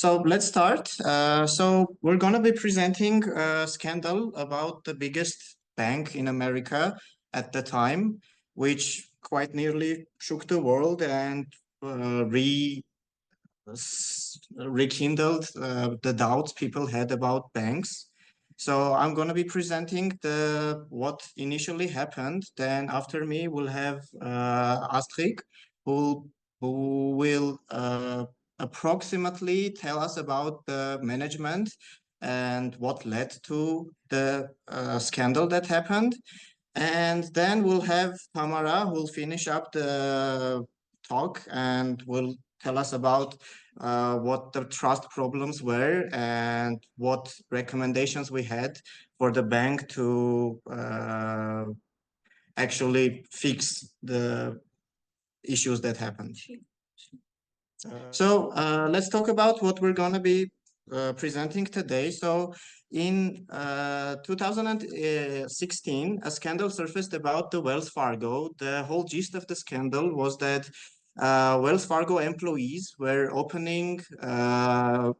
So let's start. So we're going to be presenting a scandal about the biggest bank in America at the time, which quite nearly shook the world and rekindled the doubts people had about banks. So I'm going to be presenting the what initially happened. Then after me, we'll have Astrid, who who will approximately tell us about the management and what led to the scandal that happened. And then we'll have Tamara, who'll finish up the talk and will tell us about what the trust problems were and what recommendations we had for the bank to actually fix the issues that happened. So let's talk about what we're going to be presenting today. So in 2016, a scandal surfaced about the Wells Fargo. The whole gist of the scandal was that Wells Fargo employees were opening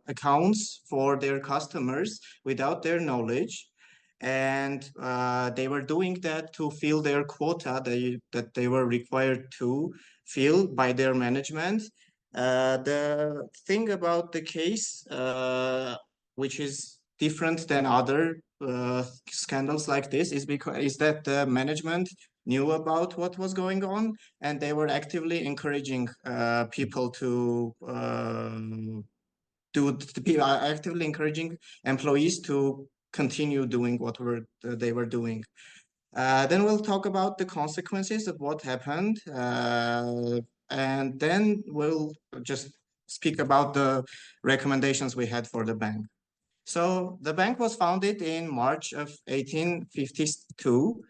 accounts for their customers without their knowledge. And they were doing that to fill their quota that they were required to fill by their management. The thing about the case, which is different than other scandals like this, is that the management knew about what was going on, and they were actively encouraging people to actively encouraging employees to continue doing what they were doing. Then we'll talk about the consequences of what happened. And then we'll just speak about the recommendations we had for the bank. So the bank was founded in March of 1852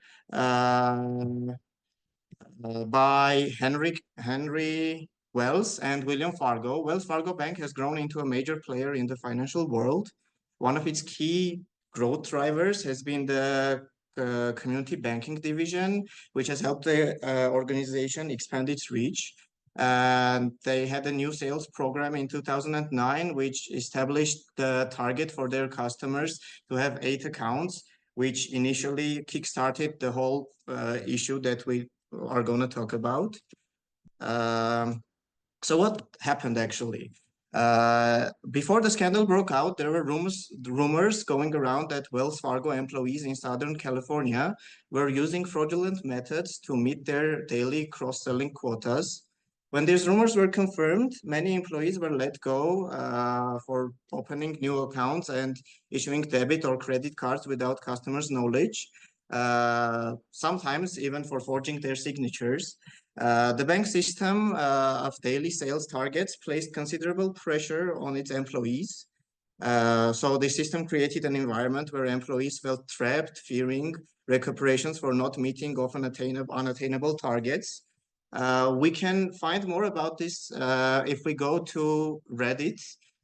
by Henry Wells and William Fargo. Wells Fargo Bank has grown into a major player in the financial world. One of its key growth drivers has been the community banking division, which has helped the organization expand its reach. And they had a new sales program in 2009, which established the target for their customers to have 8 accounts, which initially kickstarted the whole issue that we are going to talk about. So what happened actually? Before the scandal broke out, there were rumors going around that Wells Fargo employees in Southern California were using fraudulent methods to meet their daily cross-selling quotas. When these rumors were confirmed, many employees were let go for opening new accounts and issuing debit or credit cards without customers' knowledge, sometimes even for forging their signatures. The bank system of daily sales targets placed considerable pressure on its employees. So the system created an environment where employees felt trapped, fearing recuperations for not meeting often unattainable targets. We can find more about this if we go to Reddit.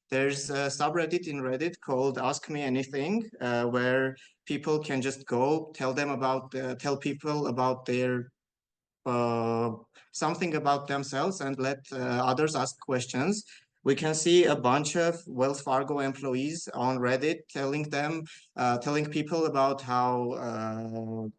There's a subreddit in Reddit called Ask Me Anything, where people can just go tell people about their something about themselves and let others ask questions. We can see a bunch of Wells Fargo employees on Reddit telling people about how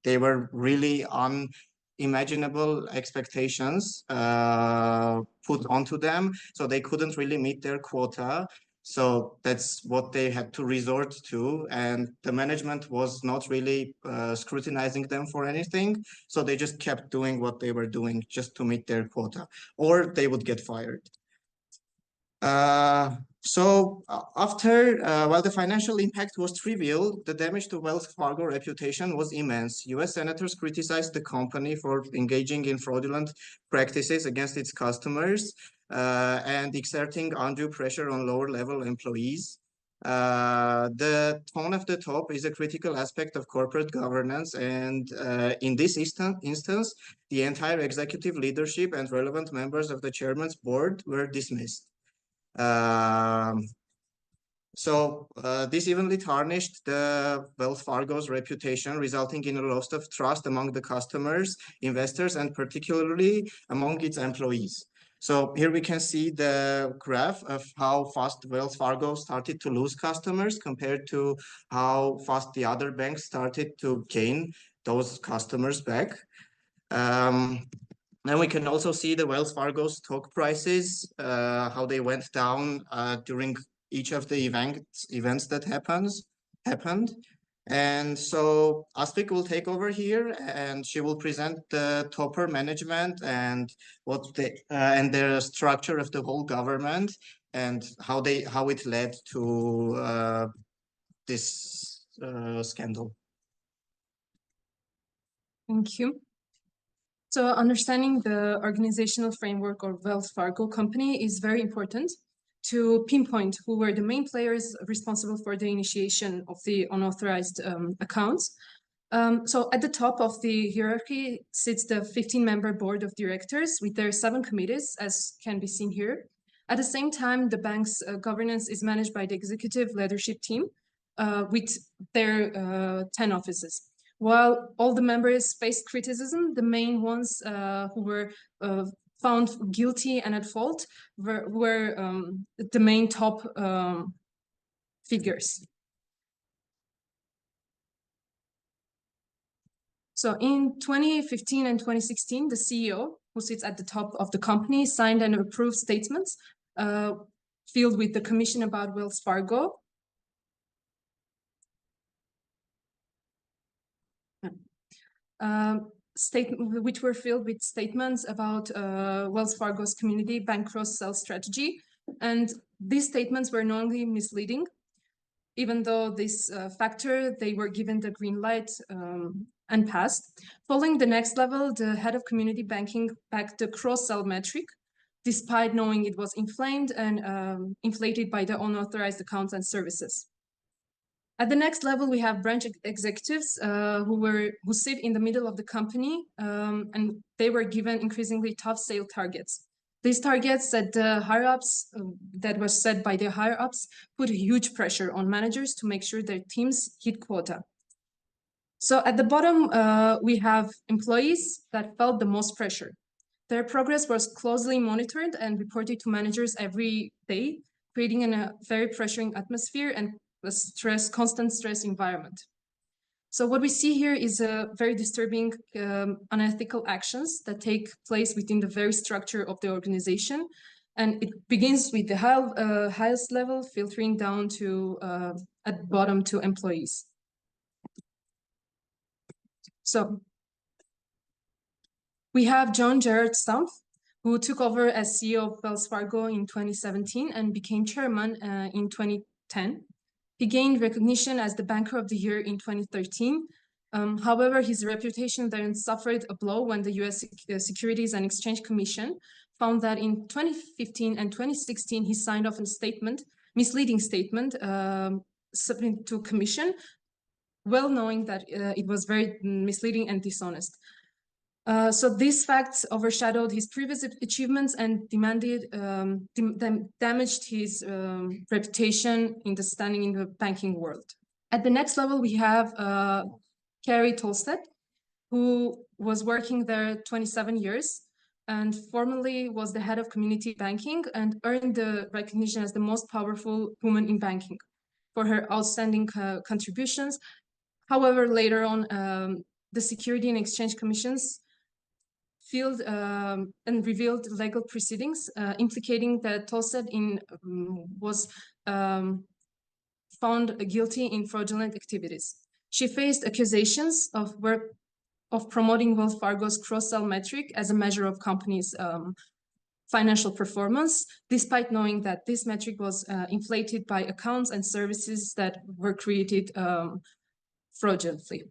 they were really unimaginable expectations put onto them, so they couldn't really meet their quota. So that's what they had to resort to, and the management was not really scrutinizing them for anything. So they just kept doing what they were doing just to meet their quota, or they would get fired. While the financial impact was trivial, the damage to Wells Fargo reputation was immense. US senators criticized the company for engaging in fraudulent practices against its customers and exerting undue pressure on lower-level employees. The tone of the top is a critical aspect of corporate governance, and in this instance, the entire executive leadership and relevant members of the chairman's board were dismissed. This evenly tarnished the Wells Fargo's reputation, resulting in a loss of trust among the customers, investors, and particularly among its employees. So here we can see the graph of how fast Wells Fargo started to lose customers compared to how fast the other banks started to gain those customers back. Then we can also see the Wells Fargo stock prices, how they went down during each of the events that happened. And so Aspik will take over here, and she will present the topper management and what the and their structure of the whole government and how it led to this scandal. Thank you. So understanding the organizational framework of Wells Fargo company is very important to pinpoint who were the main players responsible for the initiation of the unauthorized accounts. So at the top of the hierarchy sits the 15-member board of directors with their 7 committees, as can be seen here. At the same time, the bank's governance is managed by the executive leadership team with their 10 offices. While all the members faced criticism, the main ones who were found guilty and at fault were the main top figures. So in 2015 and 2016, the CEO, who sits at the top of the company, signed and approved statements filled with the commission about Wells Fargo. Which were filled with statements about Wells Fargo's community bank cross-sell strategy. And these statements were knowingly misleading. Even though this factor, they were given the green light and passed. Following the next level, the head of community banking backed the cross-sell metric, despite knowing it was inflamed and inflated by the unauthorized accounts and services. At the next level, we have branch executives who sit in the middle of the company, and they were given increasingly tough sale targets. These targets that the higher-ups, that was set by the higher-ups, put huge pressure on managers to make sure their teams hit quota. So at the bottom, we have employees that felt the most pressure. Their progress was closely monitored and reported to managers every day, creating a very pressuring atmosphere and a constant stress environment. So what we see here is a very disturbing unethical actions that take place within the very structure of the organization. And it begins with the highest level, filtering down to at bottom to employees. So we have John Gerard Stumpf, who took over as CEO of Wells Fargo in 2017 and became chairman in 2010. He gained recognition as the Banker of the Year in 2013. However, his reputation then suffered a blow when the US Securities and Exchange Commission found that in 2015 and 2016, he signed off a misleading statement submitted to commission, well knowing that it was very misleading and dishonest. So these facts overshadowed his previous achievements and damaged his reputation in the standing in the banking world. At the next level, we have Carrie Tolstedt, who was working there 27 years and formerly was the head of community banking and earned the recognition as the most powerful woman in banking for her outstanding contributions. However, later on, the Security and Exchange Commissions filed and revealed legal proceedings implicating that Tolstedt was found guilty in fraudulent activities. She faced accusations of promoting Wells Fargo's cross-sell metric as a measure of company's financial performance, despite knowing that this metric was inflated by accounts and services that were created fraudulently.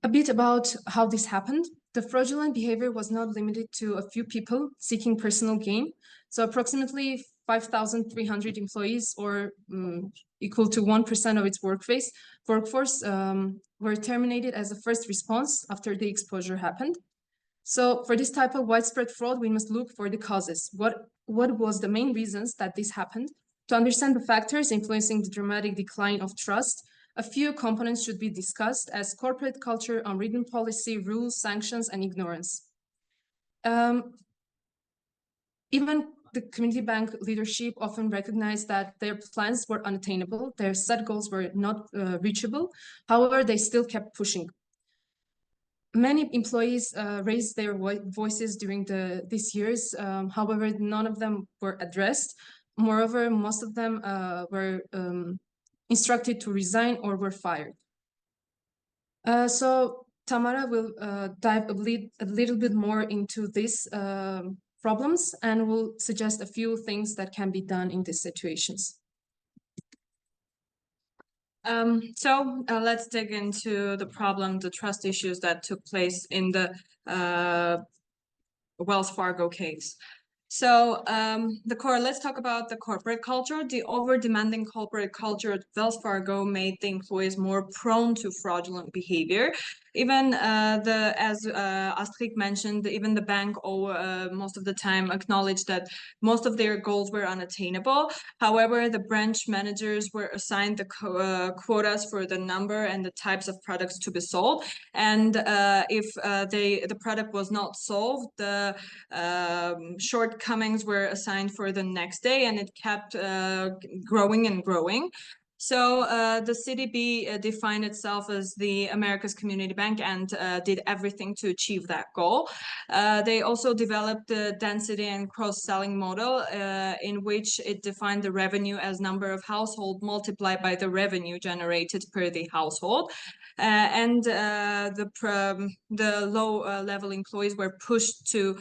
A bit about how this happened. The fraudulent behavior was not limited to a few people seeking personal gain. So approximately 5,300 employees, or equal to 1% of its workforce, were terminated as a first response after the exposure happened. So for this type of widespread fraud, we must look for the causes. What was the main reasons that this happened? To understand the factors influencing the dramatic decline of trust a few components should be discussed as corporate culture, unwritten policy, rules, sanctions, and ignorance. Even the community bank leadership often recognized that their plans were unattainable, their set goals were not reachable. However, they still kept pushing. Many employees raised their voices during these years. However, none of them were addressed. Moreover, most of them were instructed to resign or were fired. So Tamara will dive a little bit more into these problems and will suggest a few things that can be done in these situations. Let's dig into the problem, the trust issues that took place in the Wells Fargo case. So let's talk about the corporate culture. The over-demanding corporate culture at Wells Fargo made the employees more prone to fraudulent behavior. Even as Astrid mentioned, even the bank most of the time acknowledged that most of their goals were unattainable. However, the branch managers were assigned the quotas for the number and the types of products to be sold. And if the product was not solved, the shortcomings were assigned for the next day, and it kept growing and growing. So the CDB defined itself as the America's Community Bank and did everything to achieve that goal. They also developed the density and cross-selling model in which it defined the revenue as number of households multiplied by the revenue generated per the household. And the low-level employees were pushed to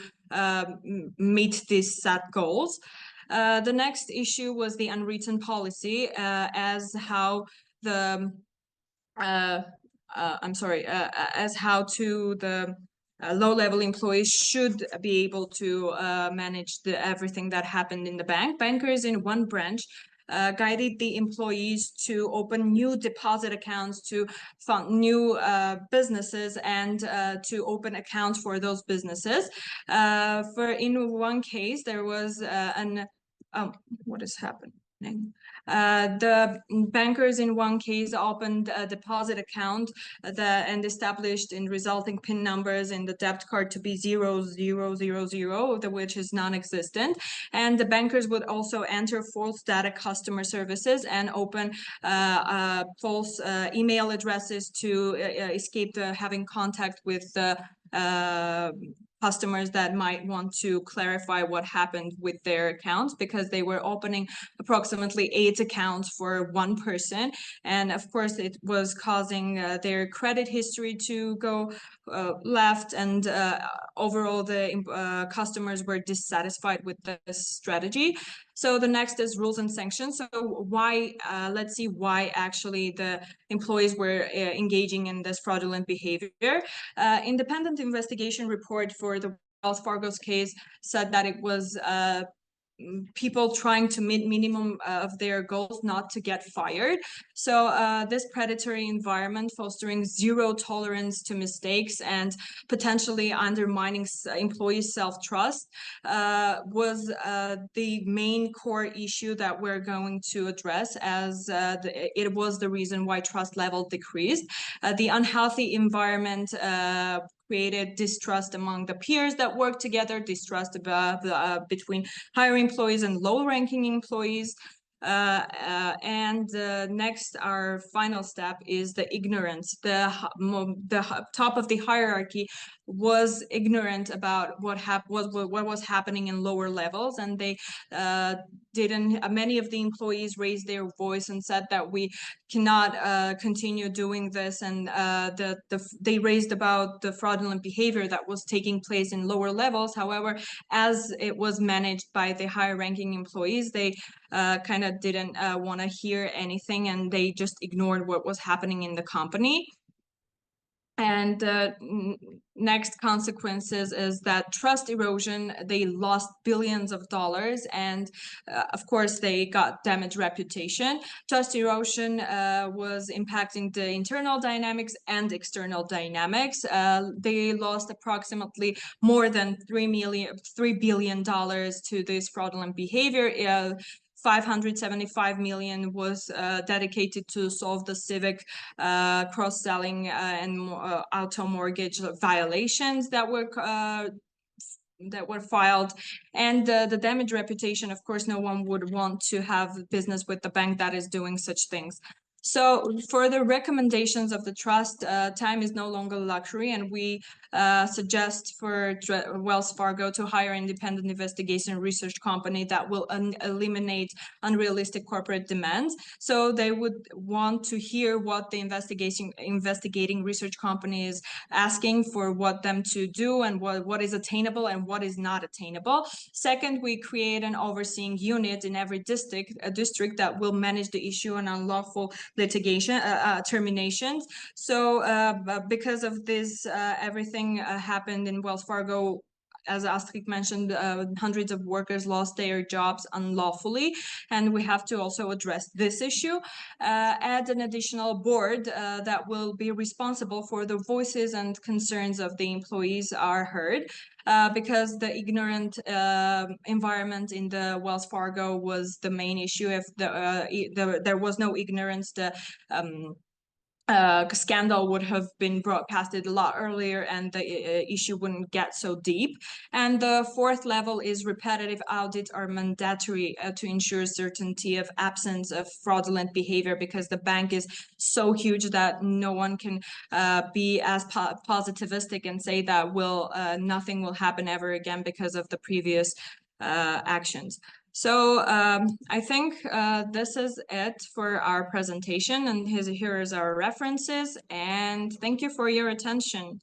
meet these set goals. The next issue was the unwritten policy, as how the low-level employees should be able to manage everything that happened in the bank. Bankers in one branch guided the employees to open new deposit accounts, to fund new businesses, and to open accounts for those businesses. In one case, there was what is happening? The bankers in one case opened a deposit account and established in resulting PIN numbers in the debit card to be 0000, which is non-existent. And the bankers would also enter false data customer services and open false email addresses to escape having contact with the customers that might want to clarify what happened with their accounts, because they were opening approximately 8 accounts for one person. And of course, it was causing their credit history to go left, and overall the customers were dissatisfied with this strategy. So the next is rules and sanctions. So why, let's see why actually the employees were engaging in this fraudulent behavior. Independent investigation report for the Wells Fargo's case said that it was people trying to meet minimum of their goals not to get fired. So this predatory environment fostering zero tolerance to mistakes and potentially undermining employees' self-trust was the main core issue that we're going to address, as it was the reason why trust level decreased. The unhealthy environment created distrust among the peers that work together, distrust between higher employees and low-ranking employees. Next, our final step is the ignorance. The top of the hierarchy was ignorant about what was happening in lower levels, and they many of the employees raised their voice and said that we cannot continue doing this, and they raised about the fraudulent behavior that was taking place in lower levels. However, as it was managed by the higher ranking employees, they kind of didn't want to hear anything, and they just ignored what was happening in the company. And next consequences is that trust erosion. They lost billions of dollars, and of course they got damaged reputation. Trust erosion was impacting the internal dynamics and external dynamics. They lost approximately more than $3 billion to this fraudulent behavior. 575 million was dedicated to solve the civic cross-selling and auto mortgage violations that were filed, and the damaged reputation. Of course, no one would want to have business with the bank that is doing such things. So for the recommendations of the trust, time is no longer luxury, and we suggest for Wells Fargo to hire an independent investigation research company that will eliminate unrealistic corporate demands. So they would want to hear what the investigating research company is asking for what them to do, and what is attainable and what is not attainable. Second, we create an overseeing unit in every district that will manage the issue on unlawful litigation terminations. So because of this, everything happened in Wells Fargo. As Astrid mentioned, hundreds of workers lost their jobs unlawfully, and we have to also address this issue. Add an additional board that will be responsible for the voices and concerns of the employees are heard. Because the ignorant environment in the Wells Fargo was the main issue. If there was no ignorance, the scandal would have been broadcasted a lot earlier, and the issue wouldn't get so deep. And the fourth level is repetitive audits are mandatory to ensure certainty of absence of fraudulent behavior, because the bank is so huge that no one can be as positivistic and say that nothing will happen ever again because of the previous actions. So I think this is it for our presentation, and here is our references, and thank you for your attention.